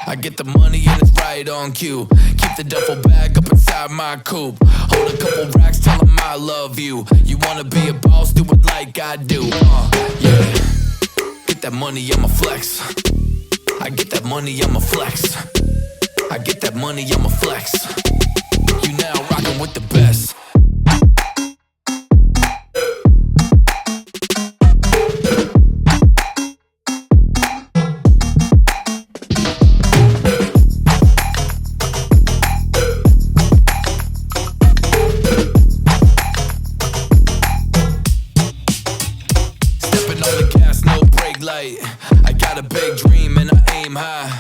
I get the money and it's right on cue. Keep the duffel bag up inside my coupe. Hold a couple racks, tell 'em I love you. You wanna be a boss, do it like I do. Yeah. Get that money, I'ma flex. I get that money, I'ma flex. I get that money, I'ma flex. You now rockin' with the best. Stepping on the gas, no brake light. I got a big dream and I aim high.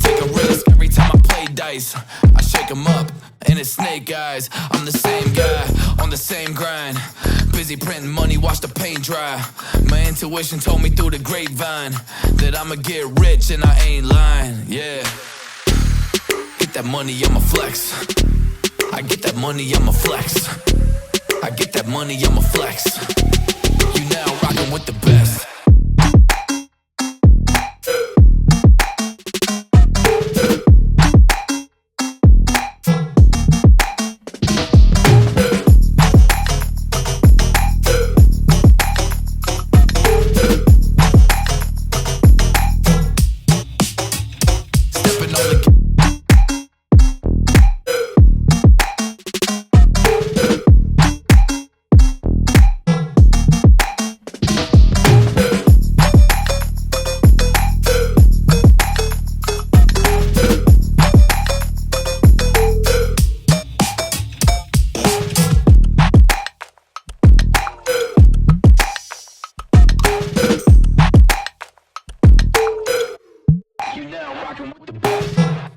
Take a risk every time I play dice. I shake 'em up and it's snake eyes. I'm the same guy on the same grind. Busy printing money, watch the paint dry. My intuition told me through the grapevine that I'ma get rich and I ain't lying. Yeah. Get that money, I'ma flex. I get that money, I'ma flex. I get that money, I'ma flex. You now rockin' with the best. You now rockin' with the best.